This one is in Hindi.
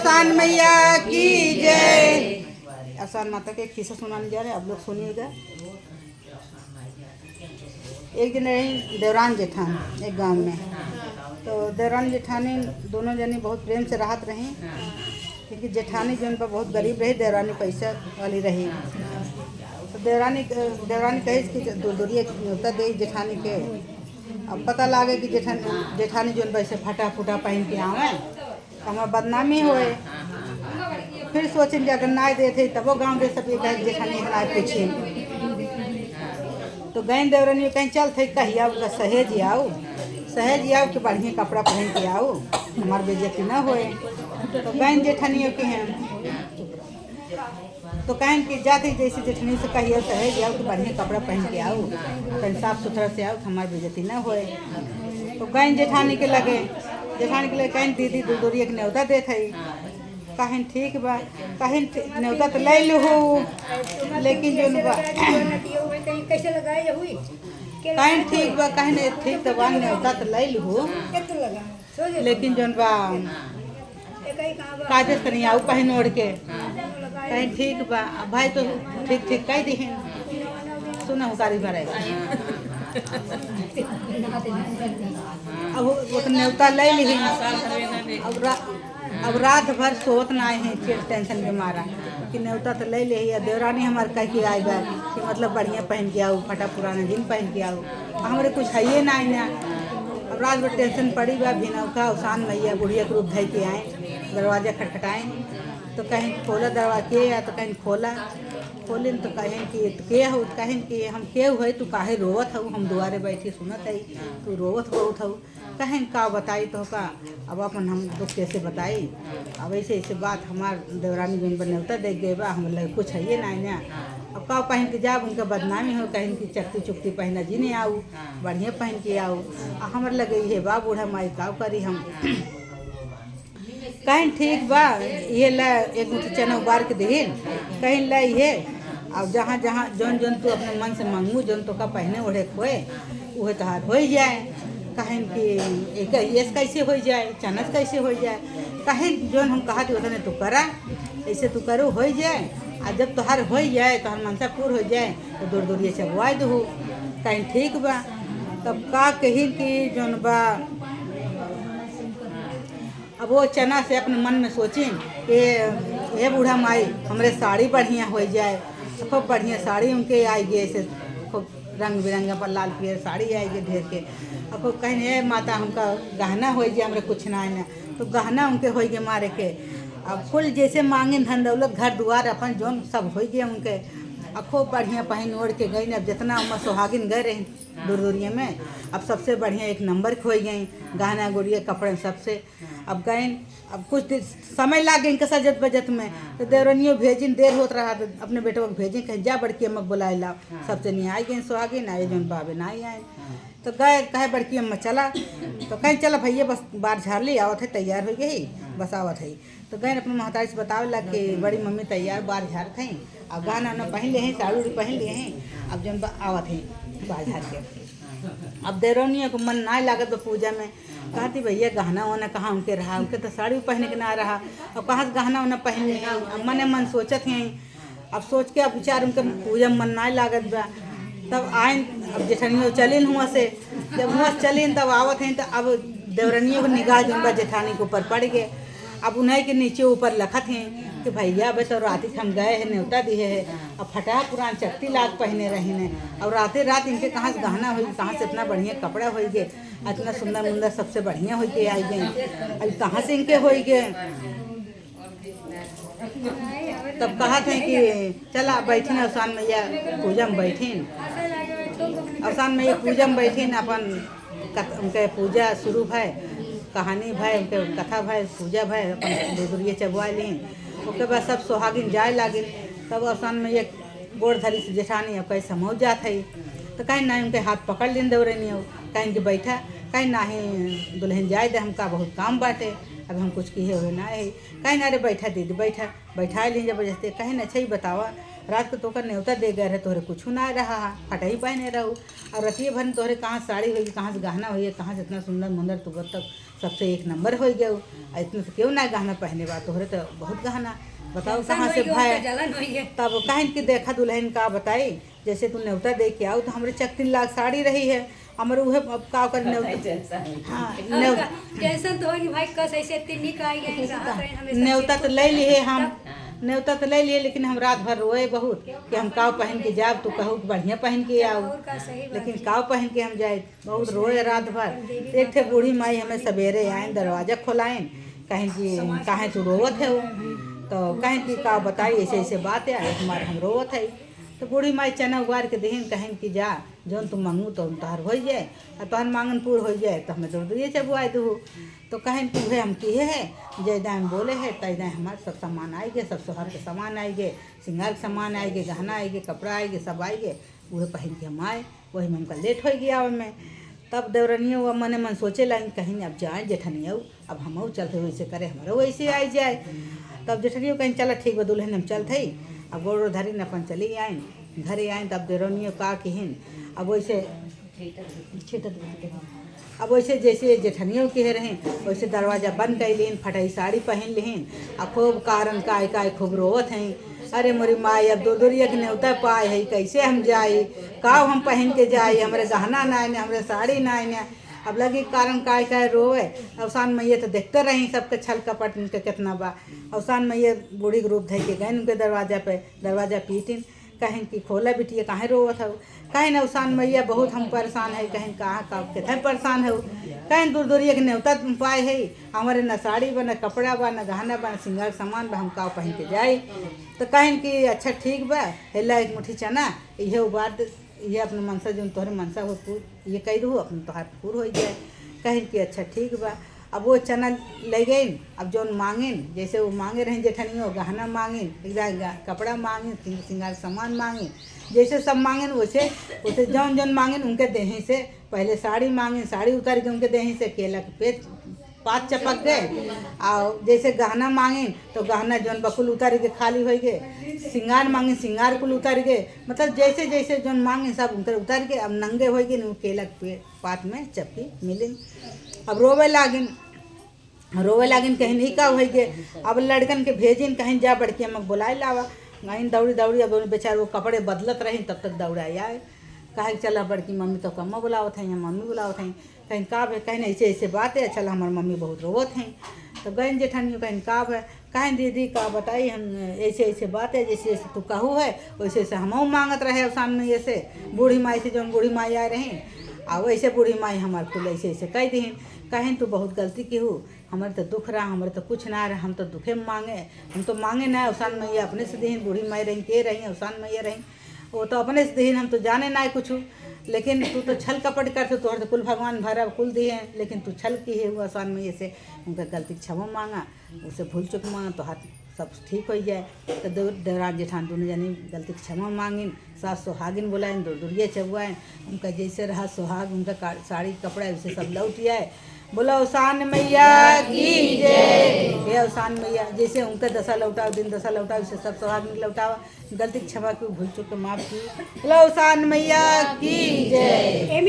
आसान मैया की जय। आसान माता के एक किस्सा सुनाने जा रहे हैं, आप लोग सुनिएगा। एक दिन रही देवरान जेठान एक गांव में। तो देवरान जेठानी दोनों जनी बहुत प्रेम से रहत रही, क्योंकि जेठानी जो उन पर बहुत गरीब रही, देवरानी पैसा वाली रही। तो देवरानी कही कि दूरिया न्योता दे जेठानी के। अब पता लागे कि जेठानी जो वैसे फटा फूटा पहन के आवे तो हमारा बदनामी होए। फिर सोचें कि अगर ना देते तब वो गाँव दे सब जेठानी ना पूछे। तो गए देवरानी कहीं चल थे कहिया सहेज आओ कि बढ़िया कपड़ा पहन के आओ, हमार बेइज्जती न होए। तो गए जेठानियों के हैं तो कहें कि जाते जैसे जेठनी से कहिए सहेज आओ कि बढ़िया कपड़ा पहन के आओ, कहीं साफ सुथरा से आओ, हमारी बेइज्जती न होए। तो गए जेठानी के लगे कहीं दीदी दूरिया के न्योता दे थी। कहीं ठीक बा, कहीं न्योता तो ले लू, लेकिन जो कहीं ठीक बा, कहीं नहीं ठीक तो बा, न्योता तो ले लू, लेकिन जो बा काजस नहीं आऊ कहीं ओढ़ के। कहीं ठीक बा भाई, तो ठीक कह दी सुना हुकारी भरेगा। अब वो तो न्योता ले ली। अब रात भर सोत ना आए हैं टेंशन के मारा कि न्योता तो ले ली। देवरानी हमारे कह के आए बा कि मतलब बढ़िया पहन के आओ, फटा पुराना दिन पहन के आओ, हमारे कुछ है ना ना। अब रात भर टेंशन पड़ी बा, भिनौका आसान मैया बुढ़िया के रूप धै के आए, दरवाजा खटखटाएँ तो कहीं खोला दरवाजा के या तो कहीं खोले तो कहें कि के हो, कहें कि हम के हुए तू काहे रोवत हूँ, हम दुआरे बैठी सुनत है तू रोवत बहुत हूँ। कहें का बताई तो का, अब अपन हम दुख कैसे बताई। अब ऐसे बात हमार देवरानी बिन बनौता देख गए बा, हम लगे कुछ है ना। अब का पहन के जाब उनका बदनामी हो, कहें कि चक्ती चुक्ती पहना जी नहीं आऊ, बढ़िया पहन के आऊ। हमारे लगे ये बा बूढ़ा माई का करी हम। कहीं ठीक बा, ये ला एक मुट्ठी चना उबार के दे, कहीं ला ये। अब जहाँ जौन तू अपने मन से मांगू, जौन तो का पहने ओढ़े खोए वह तहार हो जाए। कहें कि ये कैसे हो जाए, चनस कैसे हो जाए। कहें जौन हम कहा उतने तू करा, ऐसे तू करो हो जाए। और जब तोहार हो जाए, तोहर मनसा पूर हो जाए तो दूर ये चबुआ दू। कहीं ठीक बा, तब का कही कि जौन बा अब वो चना से अपने मन में सोची कि ये बूढ़ा माई हमरे साड़ी बढ़िया हो जाए, खूब बढ़िया साड़ी उनके आएगी, ऐसे खूब रंग बिरंगा पर लाल पियर साड़ी आएगी ढेर के। अब खूब कहीं ये माता हमका गहना हो जाए, हमरे कुछ ना है ना, तो गहना उनके हो गए मारे के। अब फुल जैसे मांगे धन दौलत घर दुआर अपन जोन सब हो गए उनके। अब खूब बढ़िया पहन ओढ़ के गई। अब जितना उम्र सुहागिन गए रही दूरिया में, अब सबसे बढ़िया एक नंबर खोई गई, गहना गुड़िया कपड़े सबसे। अब गए, अब कुछ समय लाग गई सजत बजत में। तो देवरनियों भेजिन, देर होत रहा तो अपने बेटों को भेजिन, कहीं जा बड़की अम्मा बुलाए ला। सबसे नहीं आई गई सुहागिन, आए जो बाबे ना आए। तो गए कहे बड़की अम्मा चला, तो कहीं चला भैया बस बार झाड़ ली, आवत है तैयार हो गई बस आवत है। तो गए अपने महतारी से बतावे ला कि बड़ी मम्मी तैयार बार झाड़ थे, अब गहना उन्हें पहन लिए हैं, साड़ी उड़ी पहन लिए हैं, अब जन आवत है बार झाड़ के। अब देवरानियों को मन ना लागत पूजा में, कहती भैया गहना वाना कहाँ उनके रहा, उनके तो साड़ी पहने के ना रहा, अब कहाँ से गहना वाना पहन लिए। अब मने मन सोचत हैं, अब सोच के अब विचार उनके पूजा में मन ना लागत बा। तब आइन, अब जेठानियों चलिन हुआ से, जब हुआ चलिन तब आवत हैं। तो अब देवरानियों को निगाह जो उनका जेठानी के ऊपर पड़ गए। अब उन्हें के नीचे ऊपर लखत हैं कि भैया बस और रात हम गए हैं न्योता दिए है, अब फटा पुरान चक्ती लाग पहने रहे ने, और रात इनके कहाँ से गहना हो, कहाँ से इतना बढ़िया कपड़ा हो गए, इतना सुंदर मुंदर सबसे बढ़िया हो के आई गए, अब कहाँ से इनके हो गए। तब कहा थे कि चला बैठीन आसान मैया पूजा में बैठीन, आसान मैया पूजा में बैठीन, अपन उनके पूजा शुरू भय, कहानी भय, उनके कथा भय, पूजा भय, अपन दूरिया चबुआ लीन। उसके बाद सब सुहागिन जाए लागिन। तब आसान मैया गोड़ धरी से जेठानी अब कहीं समझ जात है। तो कहीं ना उनके हाथ पकड़ लेन देवरनी हो, कहीं कि बैठा, कहीं ना ही दुल्हन जाए दे, हमका बहुत काम बाटे, अब हम कुछ किए हुए ना है। कहीं ना रे बैठा दीदी बैठा ली जबरदस्ती। कहीं अच्छा ही बतावा रात को तोकर न्योता दे गए रहे तोहरे कुछ ना रहा फटही पहने रहू और रतिये भर तोहरे कहाँ साड़ी होगी कहाँ से गहना होइए कहाँ से इतना सुंदर मुंदर तू तक सबसे एक नंबर हो गए इतना से क्यों ना गहना पहने बा तोहरे तो बहुत गहना बताओ कहाँ से भाई तब कहन की देखा दुल्हन का बताई जैसे तू न्योता दे के आओ तो हमारे चक 3 लाख साड़ी रही है हमारे उहे अब का कर न्योता तो ले लिए हम न्योता तो ले लिए लेकिन हम रात भर रोए बहुत कि हम काव पहन के जाब तू कहू बढ़िया पहन के आओ लेकिन काव पहन के हम जाए बहुत रोए रात भर। एक थे बूढ़ी माई हमें सवेरे आए दरवाजा खोलाएं कहें कि काहे तू रोवत है तो कहें कि का बताई ऐसे ऐसे बात है हमारे हम रोवत है तो बूढ़ी माई चना उबार के देहन कहें कि जा जौन तुम मांगू तो तोहर हो जाए और तोहर मांगन पूर हो जाए तो हमें दूर चबुआ दू तो कहें कि वह हम किए है जयदान बोले है तयदान हमारे सब सामान आएंगे सब सोहर के सामान आएंगे श्रृंगार के सामान आएंगे गहना आएंगे कपड़ा आएंगे सब आएंगे वह पहन के हम आए वही में हमका लेट हो गया में तब देवरनियों वो मने मन सोचे लगे कहीं अब जाए जेठनिया अब हम चलते वैसे करे हमारा वैसे आई जाए तब जेठनियों कहीं चला ठीक बा दुल्हन हम चलते अब गोड़ धरी न अपन चली आए घरे आए तब देवरनियों का कहिन अब वैसे अब वैसे जैसे जेठनियों के रहें वैसे दरवाज़ा बंद कर लेन फटाई साड़ी पहन लेन और खूब कारण काय खूब रोवत हैं अरे मोरी माई अब दूरिया के न्योता पाए है कैसे हम जाए काव हम पहन के जाए हमारे गहना ना आए हमारे साड़ी ना आए अब लगी कारण काय रोवे अवसान मैया तो देखते रही सबके छल कपट उनके कितना बा अवसान मैया बूढ़ी के रूप धर के गए उनके दरवाजा पीटिन कहें कि खोला बिटिया काहे रोवत हो कहें अवसान मैया बहुत हम परेशान है कहें कहाँ का कितने परेशान हो कहें दूरिया के न्योता पाए है हमारे न साड़ी बा न कपड़ा बा न गहना बा न श्रृंगार सामान बा हम काव पहन के जाए तो कहें कि अच्छा ठीक बा हेला एक मुट्ठी चना ये बात ये अपने मनसा जो तोहरे मनसा हो ये कह दू अपने तोहार पूर हो जाए कहें कि अच्छा ठीक बा अब वो चना ले गए अब जौन मांगेन जैसे वो मांगे रहें जेठनियों गहना मांगेन कपड़ा मांगेन श्रृंगार सामान मांगेन जैसे सब मांगेन वैसे जौन जौन मांगेन उनके देहें से पहले साड़ी मांगेन साड़ी उतार के उनके देहें से केला के पेट पात चपक गए और जैसे गहना मांगेन तो गहना जौन बकुल उतार के खाली हो गए श्रृंगार मांगे श्रृंगार कुल उतार गए मतलब जैसे जैसे जौन मांगे सब उनकर उतार के अब नंगे हो गए केला के पात में चपकी मिलें अब रोवे लागिन कहीं नहीं का हो गए अब लड़कन के भेजिन कहीं जा बढ़ के हम बुलाए लावा कहीं दौड़ी अब बेचारे वो कपड़े बदलत रही तब तक दौड़ा आए कहे चला बड़की मम्मी तो कम्मा बुलावत हैं मम्मी बुलावत हैं कहीं का है कहीं ऐसे ऐसे बात है चल हमारी मम्मी बहुत रोवत हैं तो गए जेठनियों कहीं का है कहीं दीदी का बताई हम ऐसे ऐसे बात है जैसे जैसे तू कहू है वैसे वैसे हम मांगत रहे अवसान में ऐसे बूढ़ी माई से जो बूढ़ी माई आए रहीं और वैसे बूढ़ी माई हमारे कुल ऐसे ऐसे कह दी कहें तू बहुत गलती की हूँ हमारे तो दुख रहा हमारे तो कुछ ना रहा हम तो दुखे में मांगे हम तो मांगे ना अवसान मैया अपने से दीन बूढ़ी माई रही के रही अवसान मैया रही वो तो अपने से दीन हम तो जाने ना कुछ लेकिन तू तो छल कपट कर तोहर तो कुल भगवान भरा कुल दिए हैं लेकिन तू छल की है वो अवसान मैया से उनका गलती क्षमा मांगा उसे भूल चुक मांगा तो हाथ सब ठीक हो जाए तो देवराज जेठान दोनों जानी गलती क्षमा मांगिन सास सुहागिन बुलाएं दूरिया चबुआएं उनका जैसे रहा सुहाग उनका साड़ी कपड़ा वैसे सब लौट आए बोला अवसान मैया की जय हे अवसान मैया जैसे उनका दशा लौटाओ दिन दशा लौटाओ उसे सब सुहागिन लौटाओ गलती क्षमा की भूल चुक माफ की बोला अवसान मैया की जय।